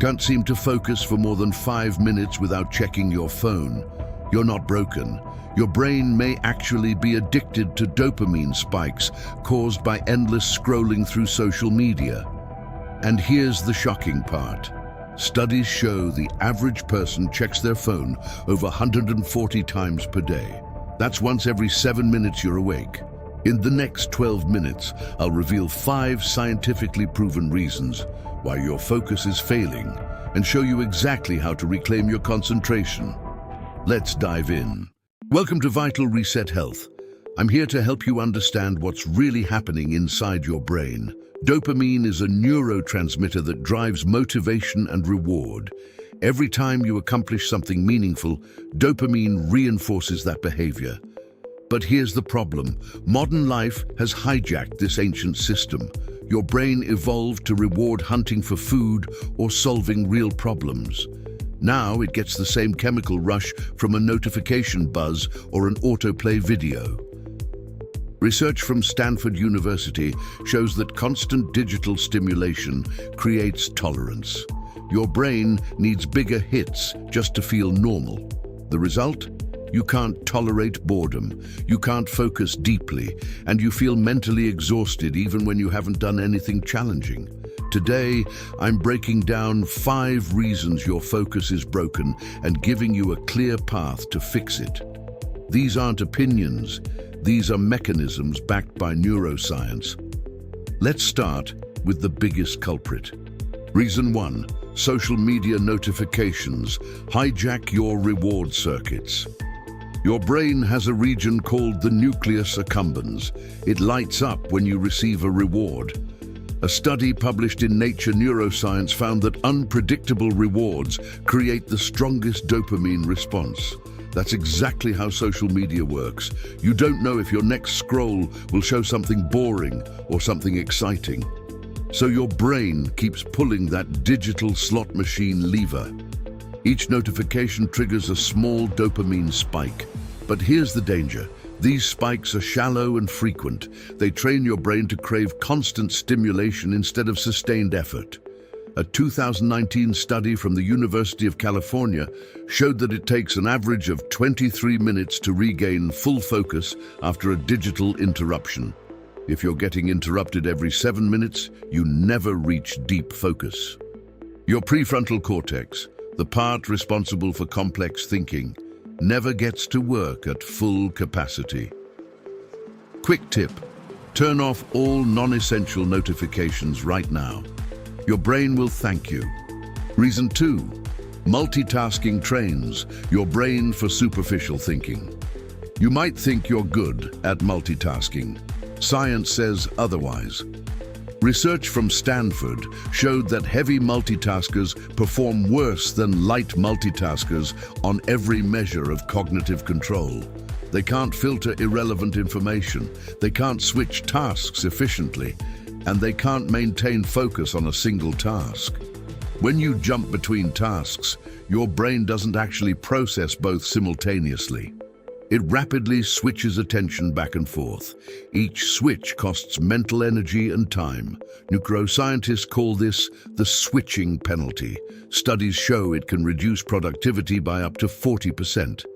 Can't seem to focus for more than 5 minutes without checking your phone? You're not broken. Your brain may actually be addicted to dopamine spikes caused by endless scrolling through social media. And here's the shocking part. Studies show the average person checks their phone over 140 times per day. That's once every 7 minutes you're awake. In the next 12 minutes, I'll reveal 5 scientifically proven reasons why your focus is failing and show you exactly how to reclaim your concentration. Let's dive in. Welcome to Vital Reset Health. I'm here to help you understand what's really happening inside your brain. Dopamine is a neurotransmitter that drives motivation and reward. Every time you accomplish something meaningful, dopamine reinforces that behavior. But here's the problem. Modern life has hijacked this ancient system. Your brain evolved to reward hunting for food or solving real problems. Now it gets the same chemical rush from a notification buzz or an autoplay video. Research from Stanford University shows that constant digital stimulation creates tolerance. Your brain needs bigger hits just to feel normal. The result? You can't tolerate boredom, you can't focus deeply, and you feel mentally exhausted even when you haven't done anything challenging. Today, I'm breaking down 5 reasons your focus is broken and giving you a clear path to fix it. These aren't opinions, these are mechanisms backed by neuroscience. Let's start with the biggest culprit. Reason 1. Social media notifications hijack your reward circuits. Your brain has a region called the nucleus accumbens. It lights up when you receive a reward. A study published in Nature Neuroscience found that unpredictable rewards create the strongest dopamine response. That's exactly how social media works. You don't know if your next scroll will show something boring or something exciting. So your brain keeps pulling that digital slot machine lever. Each notification triggers a small dopamine spike. But here's the danger. These spikes are shallow and frequent. They train your brain to crave constant stimulation instead of sustained effort. A 2019 study from the University of California showed that it takes an average of 23 minutes to regain full focus after a digital interruption. If you're getting interrupted every 7 minutes, you never reach deep focus. Your prefrontal cortex, the part responsible for complex thinking, never gets to work at full capacity. Quick tip: turn off all non-essential notifications right now. Your brain will thank you. Reason 2. Multitasking trains your brain for superficial thinking. You might think you're good at multitasking. Science says otherwise. Research from Stanford showed that heavy multitaskers perform worse than light multitaskers on every measure of cognitive control. They can't filter irrelevant information, they can't switch tasks efficiently, and they can't maintain focus on a single task. When you jump between tasks, your brain doesn't actually process both simultaneously. It rapidly switches attention back and forth. Each switch costs mental energy and time. Neuroscientists call this the switching penalty. Studies show it can reduce productivity by up to 40%.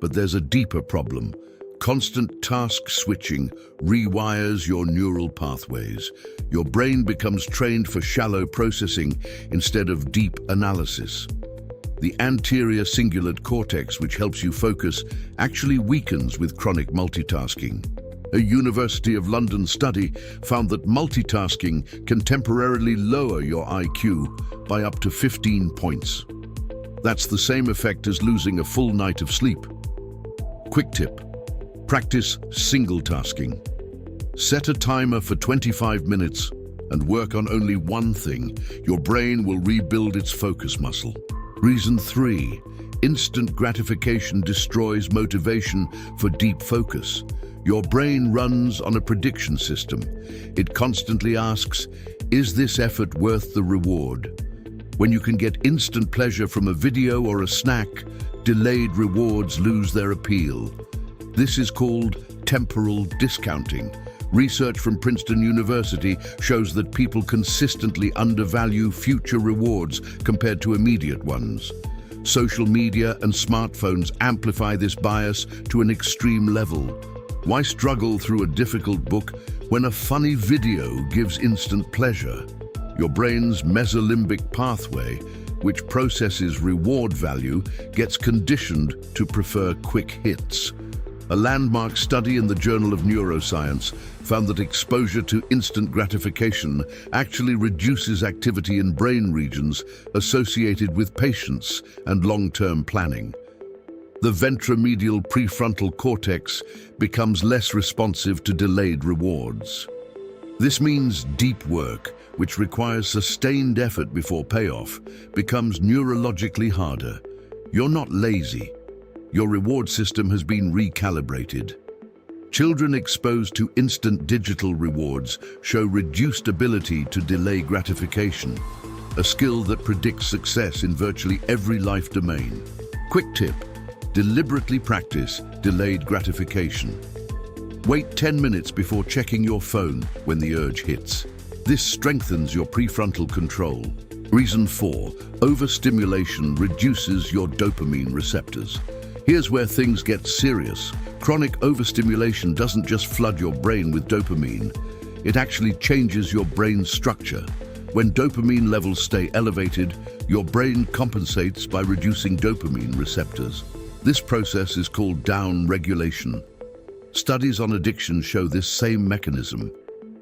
But there's a deeper problem. Constant task switching rewires your neural pathways. Your brain becomes trained for shallow processing instead of deep analysis. The anterior cingulate cortex, which helps you focus, actually weakens with chronic multitasking. A University of London study found that multitasking can temporarily lower your IQ by up to 15 points. That's the same effect as losing a full night of sleep. Quick tip: practice single tasking. Set a timer for 25 minutes and work on only one thing. Your brain will rebuild its focus muscle. Reason 3. Instant gratification destroys motivation for deep focus. Your brain runs on a prediction system. It constantly asks, is this effort worth the reward? When you can get instant pleasure from a video or a snack, delayed rewards lose their appeal. This is called temporal discounting. Research from Princeton University shows that people consistently undervalue future rewards compared to immediate ones. Social media and smartphones amplify this bias to an extreme level. Why struggle through a difficult book when a funny video gives instant pleasure? Your brain's mesolimbic pathway, which processes reward value, gets conditioned to prefer quick hits. A landmark study in the Journal of Neuroscience found that exposure to instant gratification actually reduces activity in brain regions associated with patience and long-term planning. The ventromedial prefrontal cortex becomes less responsive to delayed rewards. This means deep work, which requires sustained effort before payoff, becomes neurologically harder. You're not lazy. Your reward system has been recalibrated. Children exposed to instant digital rewards show reduced ability to delay gratification, a skill that predicts success in virtually every life domain. Quick tip: deliberately practice delayed gratification. Wait 10 minutes before checking your phone when the urge hits. This strengthens your prefrontal control. Reason 4: overstimulation reduces your dopamine receptors. Here's where things get serious. Chronic overstimulation doesn't just flood your brain with dopamine, it actually changes your brain's structure. When dopamine levels stay elevated, your brain compensates by reducing dopamine receptors. This process is called down-regulation. Studies on addiction show this same mechanism.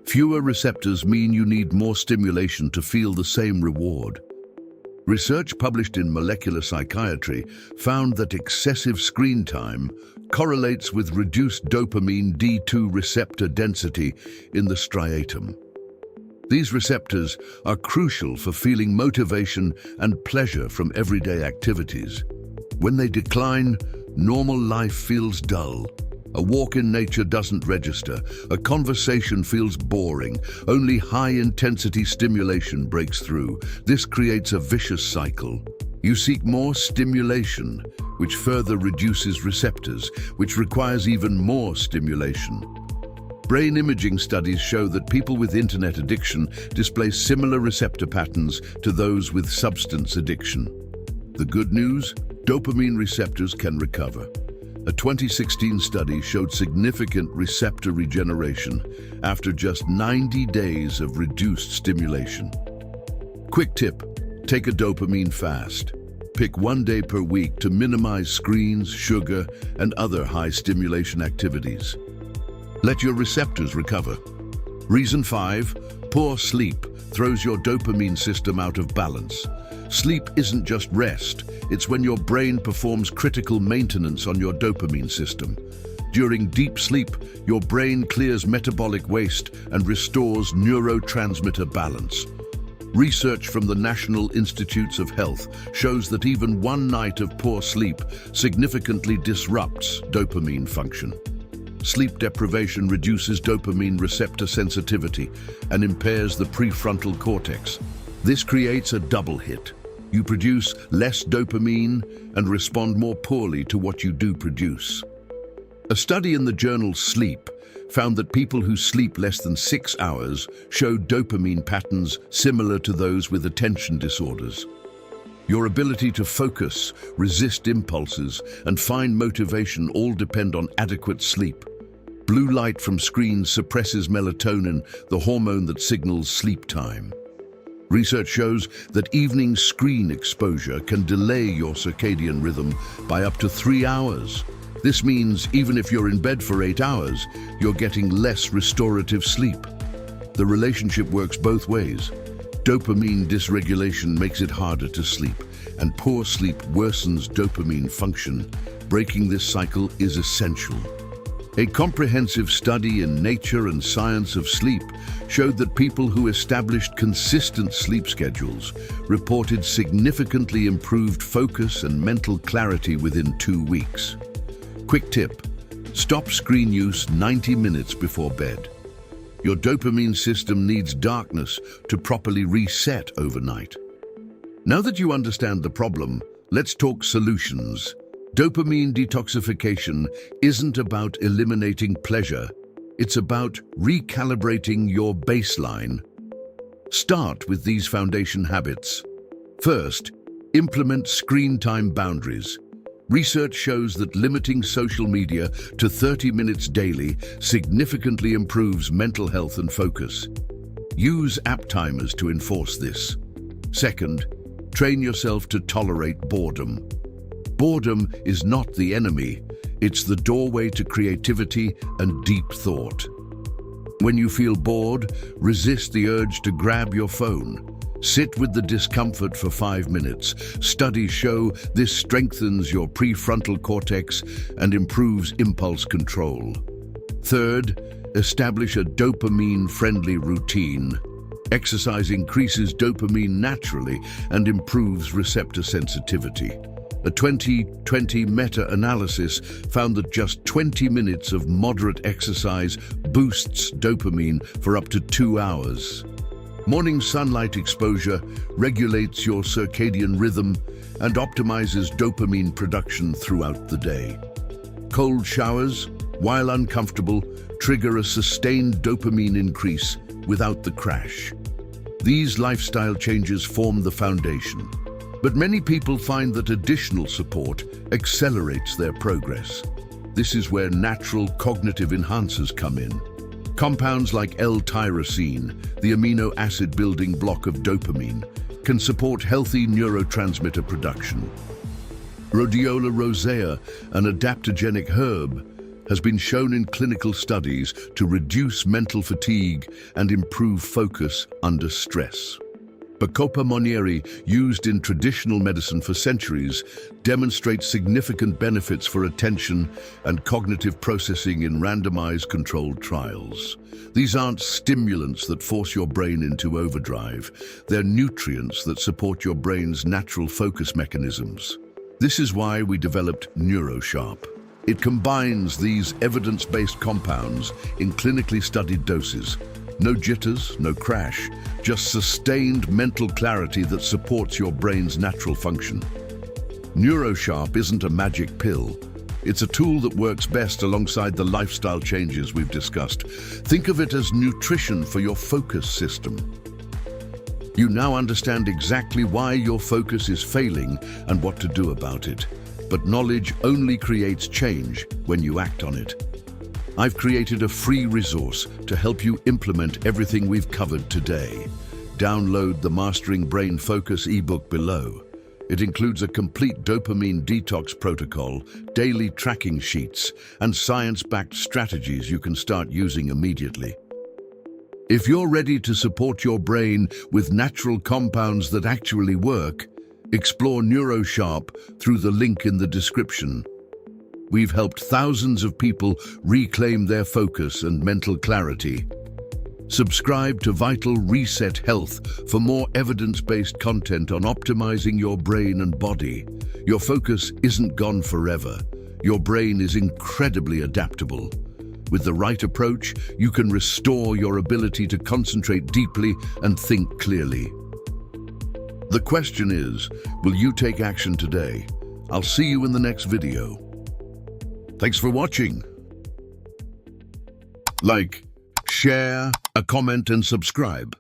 Fewer receptors mean you need more stimulation to feel the same reward. Research published in Molecular Psychiatry found that excessive screen time correlates with reduced dopamine D2 receptor density in the striatum. These receptors are crucial for feeling motivation and pleasure from everyday activities. When they decline, normal life feels dull. A walk in nature doesn't register. A conversation feels boring. Only high-intensity stimulation breaks through. This creates a vicious cycle. You seek more stimulation, which further reduces receptors, which requires even more stimulation. Brain imaging studies show that people with internet addiction display similar receptor patterns to those with substance addiction. The good news? Dopamine receptors can recover. A 2016 study showed significant receptor regeneration after just 90 days of reduced stimulation. Quick tip: take a dopamine fast. Pick 1 day per week to minimize screens, sugar, and other high-stimulation activities. Let your receptors recover. Reason 5: poor sleep throws your dopamine system out of balance. Sleep isn't just rest, it's when your brain performs critical maintenance on your dopamine system. During deep sleep, your brain clears metabolic waste and restores neurotransmitter balance. Research from the National Institutes of Health shows that even one night of poor sleep significantly disrupts dopamine function. Sleep deprivation reduces dopamine receptor sensitivity and impairs the prefrontal cortex. This creates a double hit. You produce less dopamine and respond more poorly to what you do produce. A study in the journal Sleep found that people who sleep less than 6 hours showed dopamine patterns similar to those with attention disorders. Your ability to focus, resist impulses, and find motivation all depend on adequate sleep. Blue light from screens suppresses melatonin, the hormone that signals sleep time. Research shows that evening screen exposure can delay your circadian rhythm by up to 3 hours. This means even if you're in bed for 8 hours, you're getting less restorative sleep. The relationship works both ways. Dopamine dysregulation makes it harder to sleep, and poor sleep worsens dopamine function. Breaking this cycle is essential. A comprehensive study in Nature and Science of Sleep showed that people who established consistent sleep schedules reported significantly improved focus and mental clarity within 2 weeks. Quick tip: stop screen use 90 minutes before bed. Your dopamine system needs darkness to properly reset overnight. Now that you understand the problem, let's talk solutions. Dopamine detoxification isn't about eliminating pleasure, It's about recalibrating your baseline. Start with these foundation habits. First, implement screen time boundaries. Research shows that limiting social media to 30 minutes daily significantly improves mental health and focus. Use app timers to enforce this. Second, train yourself to tolerate boredom. Boredom is not the enemy, it's the doorway to creativity and deep thought. When you feel bored, resist the urge to grab your phone. Sit with the discomfort for 5 minutes. Studies show this strengthens your prefrontal cortex and improves impulse control. Third, establish a dopamine-friendly routine. Exercise increases dopamine naturally and improves receptor sensitivity. A 2020 meta-analysis found that just 20 minutes of moderate exercise boosts dopamine for up to 2 hours. Morning sunlight exposure regulates your circadian rhythm and optimizes dopamine production throughout the day. Cold showers, while uncomfortable, trigger a sustained dopamine increase without the crash. These lifestyle changes form the foundation, but many people find that additional support accelerates their progress. This is where natural cognitive enhancers come in. Compounds like L-tyrosine, the amino acid building block of dopamine, can support healthy neurotransmitter production. Rhodiola rosea, an adaptogenic herb, has been shown in clinical studies to reduce mental fatigue and improve focus under stress. Bacopa monnieri, used in traditional medicine for centuries, demonstrates significant benefits for attention and cognitive processing in randomized controlled trials. These aren't stimulants that force your brain into overdrive. They're nutrients that support your brain's natural focus mechanisms. This is why we developed NeuroSharp. It combines these evidence-based compounds in clinically studied doses. No jitters, no crash, just sustained mental clarity that supports your brain's natural function. NeuroSharp isn't a magic pill. It's a tool that works best alongside the lifestyle changes we've discussed. Think of it as nutrition for your focus system. You now understand exactly why your focus is failing and what to do about it. But knowledge only creates change when you act on it. I've created a free resource to help you implement everything we've covered today. Download the Mastering Brain Focus ebook below. It includes a complete dopamine detox protocol, daily tracking sheets, and science-backed strategies you can start using immediately. If you're ready to support your brain with natural compounds that actually work, explore NeuroSharp through the link in the description. We've helped thousands of people reclaim their focus and mental clarity. Subscribe to Vital Reset Health for more evidence-based content on optimizing your brain and body. Your focus isn't gone forever. Your brain is incredibly adaptable. With the right approach, you can restore your ability to concentrate deeply and think clearly. The question is, will you take action today? I'll see you in the next video. Thanks for watching. Like, share, comment and subscribe.